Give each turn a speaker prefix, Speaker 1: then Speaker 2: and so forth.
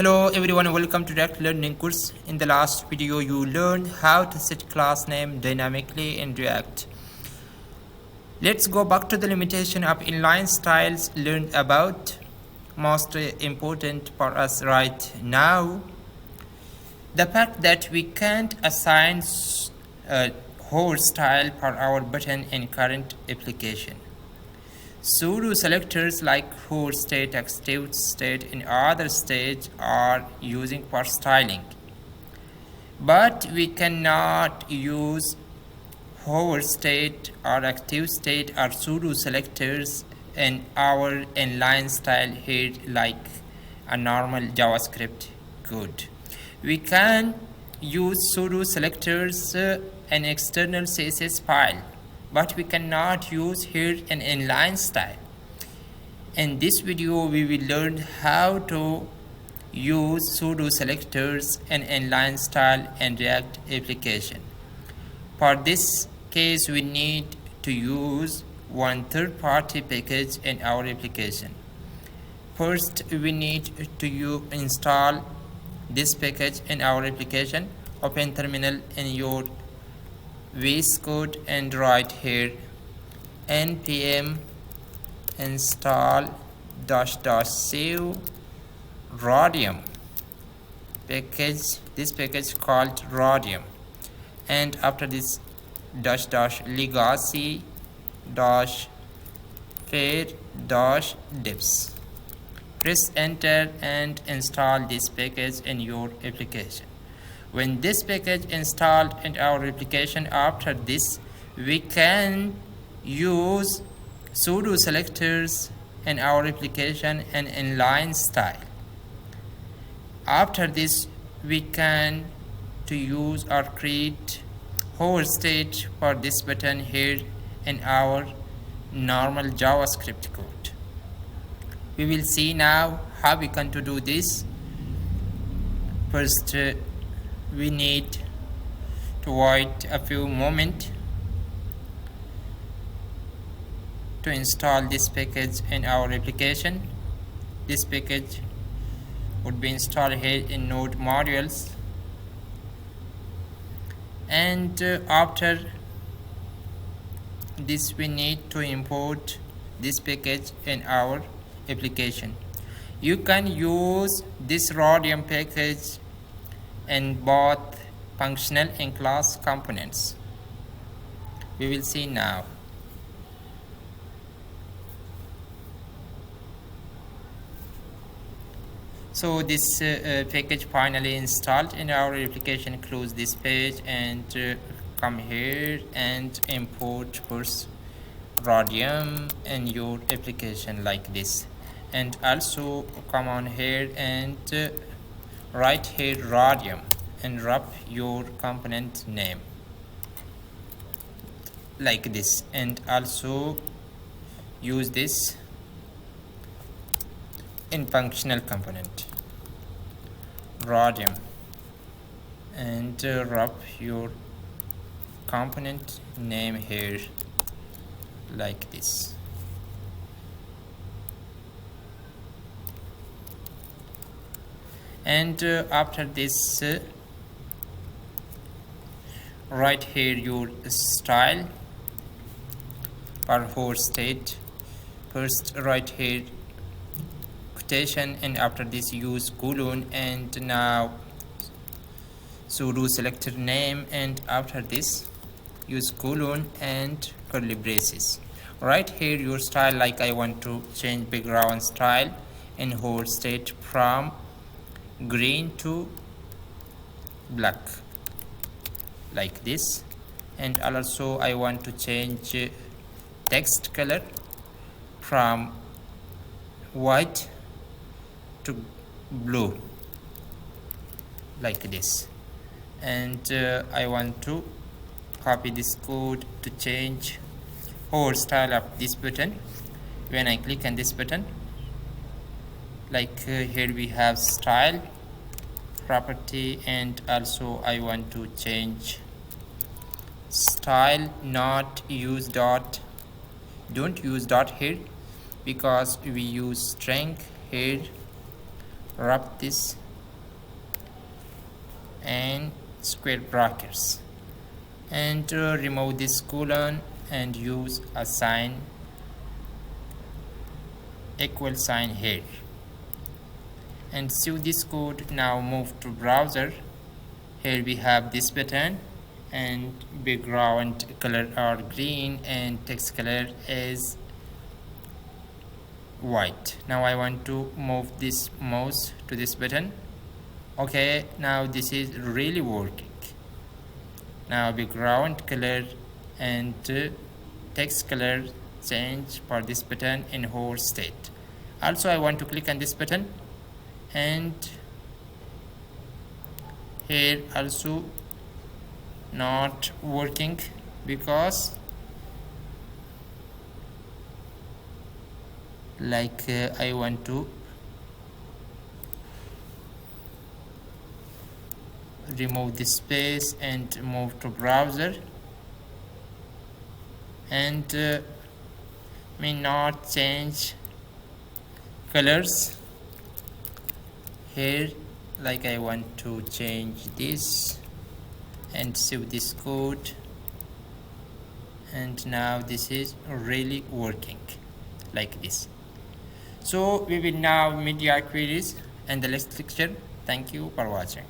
Speaker 1: Hello everyone, welcome to React Learning course. In the last video you learned how to set class name dynamically in React. Let's go back to the limitation of inline styles learned about. Most important for us right now, the fact that we can't assign a whole style for our button in current application. Pseudo selectors like whole state, active state, and other states are using for styling. But we cannot use whole state or active state or pseudo selectors in our inline style here like a normal JavaScript code. We can use pseudo selectors in external CSS file, but we cannot use here an inline style. In this video we will learn how to use pseudo selectors in inline style in React application. For this case we need to use one third-party package in our application. First we need to install this package in our application. Open terminal in your VS Code and write here npm install --save Radium package. This package called Radium, and after this --legacy -fair -dips. Press enter and install this package in your application. When this package installed in our application, after this we can use pseudo selectors in our application and inline style. After this we can use or create whole state for this button here in our normal JavaScript code. We will see now how we can do this. First we need to wait a few moments to install this package in our application. This package would be installed here in Node modules, and after this we need to import this package in our application. You can use this Radium package in both functional and class components. We will see now. So this package finally installed in our application. Close this page and come here and import first Radium in your application like this, and also come on here and write here Radium and wrap your component name like this, and also use this in functional component Radium and wrap your component name here like this. And after this write here your style or whole state. First write here quotation, and after this use colon, and now pseudo selector name, and after this use colon and curly braces. Write here your style, like I want to change background style in whole state from green to black like this, and also I want to change text color from white to blue like this, and I want to copy this code to change whole style of this button. When I click on this button, like here we have style property, and also I want to change style, not use dot. Don't use dot here because we use string here. Wrap this and square brackets, and remove this colon and use a sign, equal sign here, and save this code. Now move to browser. Here we have this button, and background color are green and text color is white. Now I want to move this mouse to this button. Okay, now this is really working. Now background color and text color change for this button in whole state. Also I want to click on this button, and here also not working because I want to remove this space and move to browser, and may not change colors here. I want to change this and save this code, and now this is really working like this. So we will now meet your queries in the next lecture. Thank you for watching.